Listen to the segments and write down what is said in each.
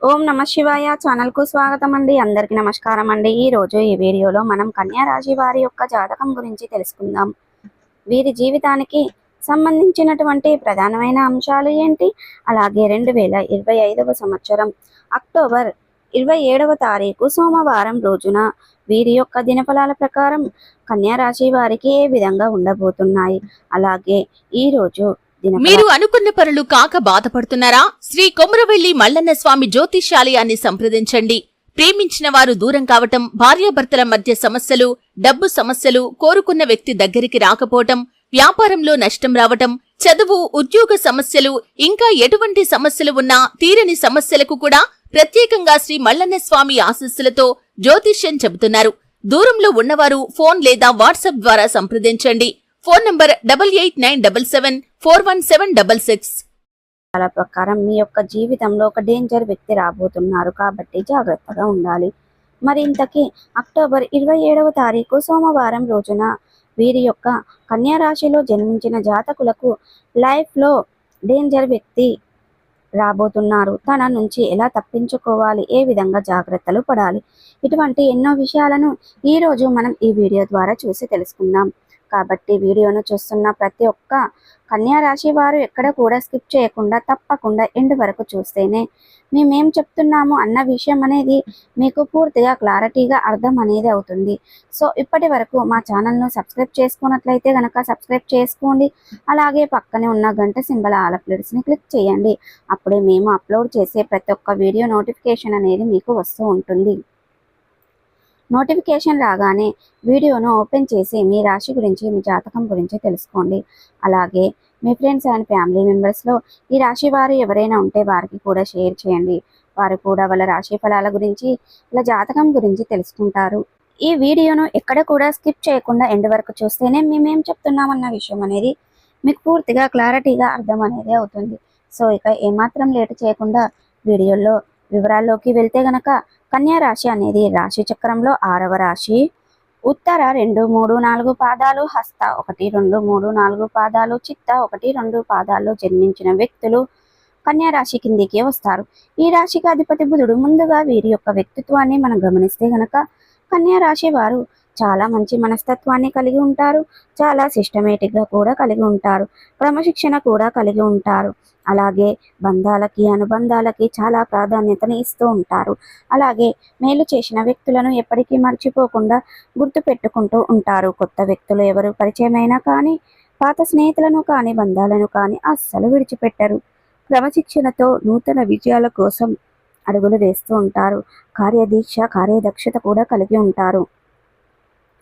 ఓం నమ శివాయ ఛానల్ కు స్వాగతం అండి. అందరికీ నమస్కారం అండి. ఈ రోజు ఈ వీడియోలో మనం కన్యా రాశి వారి యొక్క జాతకం గురించి తెలుసుకుందాం. వీరి జీవితానికి సంబంధించినటువంటి ప్రధానమైన అంశాలు ఏంటి, అలాగే 2025వ సంవత్సరం అక్టోబర్ 27వ తారీఖు సోమవారం రోజున వీరి యొక్క దినఫలాల ప్రకారం కన్యా రాశి వారికి ఏ విధంగా ఉండబోతున్నాయి, అలాగే ఈ రోజు మీరు అనుకున్న పనులు కాక బాధపడుతున్నారా? శ్రీ కొమరవెల్లి మల్లన్న స్వామి జ్యోతిష్యాలయాన్ని సంప్రదించండి. ప్రేమించిన వారు దూరం కావటం, భార్యాభర్తల మధ్య సమస్యలు, డబ్బు సమస్యలు, కోరుకున్న వ్యక్తి దగ్గరికి రాకపోవటం, వ్యాపారంలో నష్టం రావటం, చదువు, ఉద్యోగ సమస్యలు, ఇంకా ఎటువంటి సమస్యలు ఉన్నా తీరని సమస్యలకు కూడా ప్రత్యేకంగా శ్రీ మల్లన్న స్వామి ఆశీస్సులతో జ్యోతిష్యం చెబుతున్నారు. దూరంలో ఉన్నవారు ఫోన్ లేదా వాట్సాప్ ద్వారా సంప్రదించండి. Phone number 8897741766. ప్రకారం మీ యొక్క జీవితంలో ఒక డేంజర్ వ్యక్తి రాబోతున్నారు కాబట్టి జాగ్రత్తగా ఉండాలి. మరి ఇంతకీ అక్టోబర్ 27వ తారీఖు సోమవారం రోజున వీరి యొక్క కన్యా రాశిలో జన్మించిన జాతకులకు లైఫ్లో డేంజర్ వ్యక్తి రాబోతున్నారు. తన నుంచి ఎలా తప్పించుకోవాలి, ఏ విధంగా జాగ్రత్తలు పడాలి, ఇటువంటి ఎన్నో విషయాలను ఈరోజు మనం ఈ వీడియో ద్వారా చూసి తెలుసుకుందాం. కాబట్టి వీడియోను చూస్తున్న ప్రతి ఒక్క కన్యా రాశి వారు ఎక్కడ కూడా స్కిప్ చేయకుండా తప్పకుండా ఎండ్ వరకు చూస్తేనే మేమేం చెప్తున్నాము అన్న విషయం అనేది మీకు పూర్తిగా క్లారిటీగా అర్థం అనేది అవుతుంది. సో ఇప్పటి వరకు మా ఛానల్ను సబ్స్క్రైబ్ చేసుకున్నట్లయితే కనుక సబ్స్క్రైబ్ చేసుకోండి. అలాగే పక్కనే ఉన్న గంట సింబల్ ఆల్ అప్డేట్స్ని క్లిక్ చేయండి. అప్పుడే మేము అప్లోడ్ చేసే ప్రతి ఒక్క వీడియో నోటిఫికేషన్ అనేది మీకు వస్తూ ఉంటుంది. నోటిఫికేషన్ రాగానే వీడియోను ఓపెన్ చేసి మీ రాశి గురించి, మీ జాతకం గురించి తెలుసుకోండి. అలాగే మీ ఫ్రెండ్స్ అండ్ ఫ్యామిలీ మెంబర్స్లో ఈ రాశి వారు ఎవరైనా ఉంటే వారికి కూడా షేర్ చేయండి. వారు కూడా వాళ్ళ రాశి ఫలాల గురించి, వాళ్ళ జాతకం గురించి తెలుసుకుంటారు. ఈ వీడియోను ఎక్కడ కూడా స్కిప్ చేయకుండా ఎండ్ వరకు చూస్తేనే మేమేం చెప్తున్నామన్న విషయం అనేది మీకు పూర్తిగా క్లారిటీగా అర్థం అనేది అవుతుంది. సో ఇక ఏమాత్రం లేట్ చేయకుండా వీడియోలో వివరాల్లోకి వెళ్తే గనక కన్యా రాశి అనేది రాశి చక్రంలో 6వ రాశి. ఉత్తర 2, 3, 4 పాదాలు, హస్త 1, 2, 3, 4 పాదాలు, చిత్త 1, 2 పాదాల్లో జన్మించిన వ్యక్తులు కన్యా రాశి కిందికి వస్తారు. ఈ రాశికి అధిపతి బుధుడు. ముందుగా వీరి యొక్క వ్యక్తిత్వాన్ని మనం గమనిస్తే గనక కన్యా రాశి వారు చాలా మంచి మనస్తత్వాన్ని కలిగి ఉంటారు. చాలా సిస్టమేటిక్గా కూడా కలిగి ఉంటారు. క్రమశిక్షణ కూడా కలిగి ఉంటారు. అలాగే బంధాలకి, అనుబంధాలకి చాలా ప్రాధాన్యతని ఇస్తూ ఉంటారు. అలాగే మేలు చేసిన వ్యక్తులను ఎప్పటికీ మర్చిపోకుండా గుర్తు పెట్టుకుంటూ ఉంటారు. కొత్త వ్యక్తులు ఎవరు పరిచయమైనా కానీ, పాత స్నేహితులను కానీ, బంధాలను కానీ అస్సలు విడిచిపెట్టరు. క్రమశిక్షణతో నూతన విజయాల కోసం అడుగులు వేస్తూ ఉంటారు. కార్యదీక్ష, కార్యదక్షత కూడా కలిగి ఉంటారు.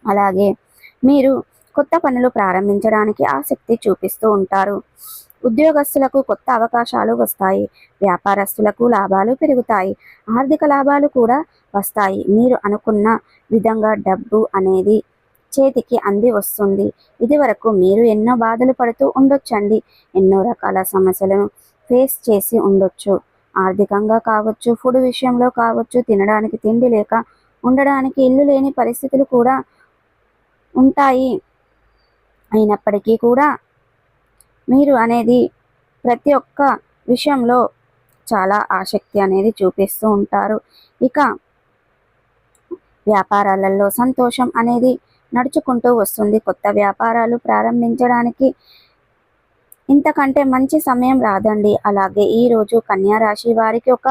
అలాగే మీరు కొత్త పనులు ప్రారంభించడానికి ఆసక్తి చూపిస్తూ ఉంటారు. ఉద్యోగస్తులకు కొత్త అవకాశాలు వస్తాయి. వ్యాపారస్తులకు లాభాలు పెరుగుతాయి. ఆర్థిక లాభాలు కూడా వస్తాయి. మీరు అనుకున్న విధంగా డబ్బు అనేది చేతికి అంది వస్తుంది. ఇది వరకు మీరు ఎన్నో బాధలు పడుతూ ఉండొచ్చండి. ఎన్నో రకాల సమస్యలను ఫేస్ చేసి ఉండొచ్చు. ఆర్థికంగా కావచ్చు, ఫుడ్ విషయంలో కావచ్చు, తినడానికి తిండి లేక, ఉండడానికి ఇల్లు లేని పరిస్థితులు కూడా ఉంటాయి. అయినప్పటికీ కూడా మీరు అనేది ప్రతి ఒక్క విషయంలో చాలా ఆసక్తి అనేది చూపిస్తూ ఉంటారు. ఇక వ్యాపారాలలో సంతోషం అనేది నడుచుకుంటూ వస్తుంది. కొత్త వ్యాపారాలు ప్రారంభించడానికి ఇంతకంటే మంచి సమయం రాదండి. అలాగే ఈరోజు కన్యా రాశి వారికి ఒక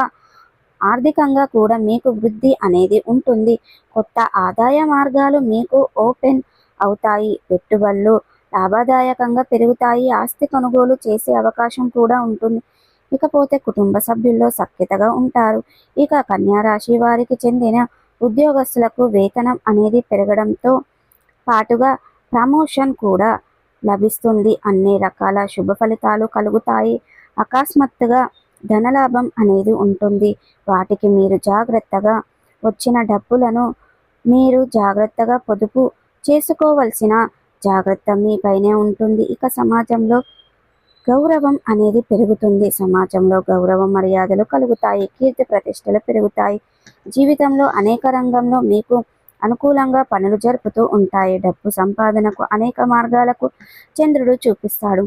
ఆర్థికంగా కూడా మీకు వృద్ధి అనేది ఉంటుంది. కొత్త ఆదాయ మార్గాలు మీకు ఓపెన్ అవుతాయి. పెట్టుబడులు లాభదాయకంగా పెరుగుతాయి. ఆస్తి కొనుగోలు చేసే అవకాశం కూడా ఉంటుంది. ఇకపోతే కుటుంబ సభ్యుల్లో సఖ్యతగా ఉంటారు. ఇక కన్యా రాశి వారికి చెందిన ఉద్యోగస్తులకు వేతనం అనేది పెరగడంతో పాటుగా ప్రమోషన్ కూడా లభిస్తుంది. అన్ని రకాల శుభ ఫలితాలు కలుగుతాయి. అకస్మాత్తుగా ధనలాభం అనేది ఉంటుంది. వాటికి మీరు జాగ్రత్తగా వచ్చిన డబ్బులను మీరు జాగ్రత్తగా పొదుపు చేసుకోవలసిన జాగ్రత్త మీపైనే ఉంటుంది. ఇక సమాజంలో గౌరవం అనేది పెరుగుతుంది. సమాజంలో గౌరవ మర్యాదలు కలుగుతాయి. కీర్తి ప్రతిష్టలు పెరుగుతాయి. జీవితంలో అనేక రంగంలో మీకు అనుకూలంగా పనులు జరుపుతూ ఉంటాయి. డబ్బు సంపాదనకు అనేక మార్గాలకు చంద్రుడు చూపిస్తాడు.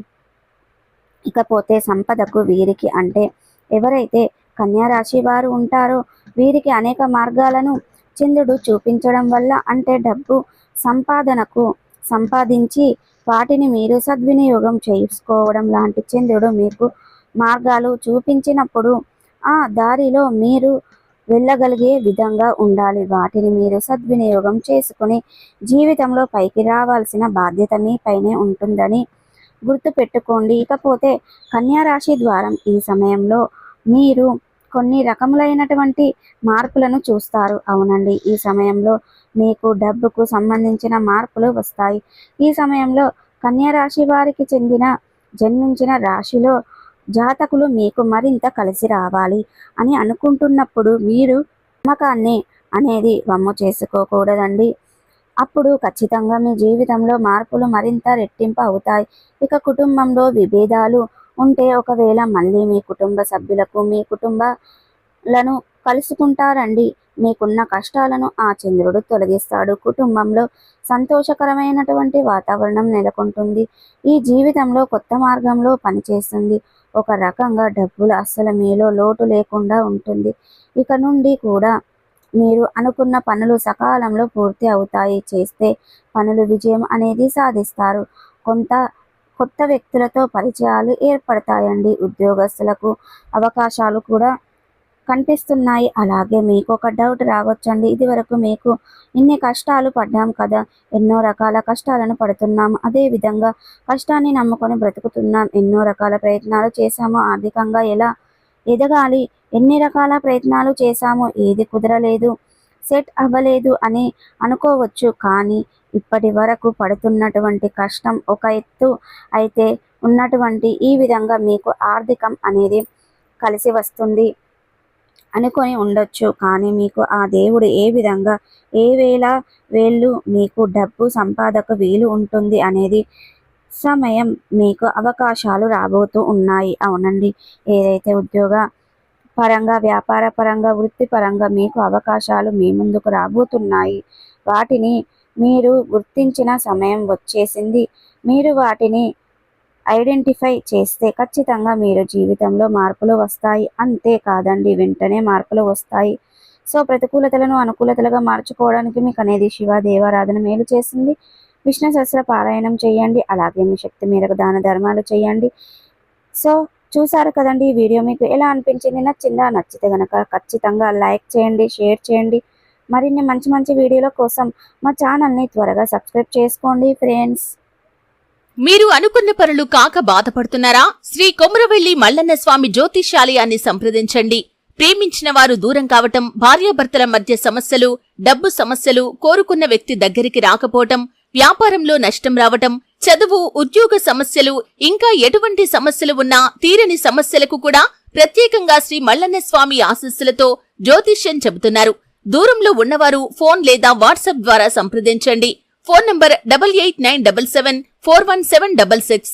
ఇకపోతే సంపదకు వీరికి అంటే ఎవరైతే కన్యా రాశి వారు ఉంటారో వీరికి అనేక మార్గాలను చంద్రుడు చూపించడం వల్ల, అంటే డబ్బు సంపాదించి వాటిని మీరు సద్వినియోగం చేసుకోవడం లాంటి చంద్రుడు మీకు మార్గాలు చూపించినప్పుడు ఆ దారిలో మీరు వెళ్ళగలిగే విధంగా ఉండాలి. వాటిని మీరు సద్వినియోగం చేసుకుని జీవితంలో పైకి రావాల్సిన బాధ్యత మీ పైనే ఉంటుందని గుర్తుపెట్టుకోండి. ఇకపోతే కన్యా రాశి ద్వారం ఈ సమయంలో మీరు కొన్ని రకములైనటువంటి మార్పులను చూస్తారు. అవునండి, ఈ సమయంలో మీకు డబ్బుకు సంబంధించిన మార్పులు వస్తాయి. ఈ సమయంలో కన్యా రాశి వారికి జన్మించిన రాశిలో జాతకులు మీకు మరింత కలిసి రావాలి అని అనుకుంటున్నప్పుడు మీరు నమ్మకాన్ని అనేది వమ్ము చేసుకోకూడదండి. అప్పుడు ఖచ్చితంగా మీ జీవితంలో మార్పులు మరింత రెట్టింపు అవుతాయి. ఇక కుటుంబంలో విభేదాలు ఉంటే ఒకవేళ మళ్ళీ మీ కుటుంబ సభ్యులకు మీ కుటుంబాలను కలుసుకుంటారండి. మీకున్న కష్టాలను ఆ చంద్రుడు తొలగిస్తాడు. కుటుంబంలో సంతోషకరమైనటువంటి వాతావరణం నెలకొంటుంది. ఈ జీవితంలో కొత్త మార్గంలో పనిచేస్తుంది. ఒక రకంగా డబ్బులు అస్సలు మీలో లోటు లేకుండా ఉంటుంది. ఇక నుండి కూడా మీరు అనుకున్న పనులు సకాలంలో పూర్తి అవుతాయి. చేస్తే పనులు విజయం అనేది సాధిస్తారు. కొత్త వ్యక్తులతో పరిచయాలు ఏర్పడతాయండి. ఉద్యోగస్తులకు అవకాశాలు కూడా కనిపిస్తున్నాయి. అలాగే మీకు ఒక డౌట్ రావచ్చండి, ఇది వరకు మీకు ఇన్ని కష్టాలు పడ్డాం కదా, ఎన్నో రకాల కష్టాలను పడుతున్నాం, అదే విధంగా కష్టాన్ని నమ్ముకొని బ్రతుకుతున్నాం, ఎన్నో రకాల ప్రయత్నాలు చేశాము, ఆర్థికంగా ఎలా ఎదగాలి, ఎన్ని రకాల ప్రయత్నాలు చేశాము, ఏది కుదరలేదు, సెట్ అవ్వలేదు అని అనుకోవచ్చు. కానీ ఇప్పటి వరకు పడుతున్నటువంటి కష్టం ఒక ఎత్తు అయితే ఉన్నటువంటి ఈ విధంగా మీకు ఆర్థికం అనేది కలిసి వస్తుంది అనుకొని ఉండొచ్చు. కానీ మీకు ఆ దేవుడు ఏ విధంగా ఏ వేళ్ళు మీకు డబ్బు సంపాదక వీలు ఉంటుంది అనేది సమయం మీకు అవకాశాలు రాబోతూ ఉన్నాయి. అవునండి, ఏదైతే ఉద్యోగ పరంగా, వ్యాపార పరంగా, వృత్తిపరంగా మీకు అవకాశాలు మీ ముందుకు రాబోతున్నాయి. వాటిని మీరు గుర్తించిన సమయం వచ్చేసింది. మీరు వాటిని ఐడెంటిఫై చేస్తే ఖచ్చితంగా మీరు జీవితంలో మార్పులు వస్తాయి. అంతేకాదండి, వెంటనే మార్పులు వస్తాయి. సో ప్రతికూలతలను అనుకూలతలుగా మార్చుకోవడానికి మీకు అనేది శివ దేవారాధన మేలు చేస్తుంది. విష్ణు సహస్ర పారాయణం చేయండి. అలాగే మీ శక్తి మేరకు దాన ధర్మాలు చేయండి. సో చూసారు కదండి, ఈ వీడియో మీకు ఎలా అనిపించింది? నచ్చిందా? నచ్చితే గనక ఖచ్చితంగా లైక్ చేయండి, షేర్ చేయండి. మరిన్ని మంచి మంచి వీడియోల కోసం మా ఛానల్ని త్వరగా సబ్స్క్రైబ్ చేసుకోండి ఫ్రెండ్స్. మీరు అనుకున్న పనులు కాక బాధపడుతున్నారా? శ్రీ కొమురవెల్లి మల్లన్న స్వామి జ్యోతిష్యాలయాన్ని సంప్రదించండి. ప్రేమించిన వారు దూరం కావటం, భార్యాభర్తల మధ్య సమస్యలు, డబ్బు సమస్యలు, కోరుకున్న వ్యక్తి దగ్గరికి రాకపోవటం, వ్యాపారంలో నష్టం రావటం, చదువు, ఉద్యోగ సమస్యలు, ఇంకా ఎటువంటి సమస్యలు ఉన్నా తీరని సమస్యలకు కూడా ప్రత్యేకంగా శ్రీ మల్లన్న స్వామి ఆశీస్సులతో జ్యోతిష్యం చెబుతున్నారు. దూరంలో ఉన్నవారు ఫోన్ లేదా వాట్సాప్ ద్వారా సంప్రదించండి. Phone number 8897741766.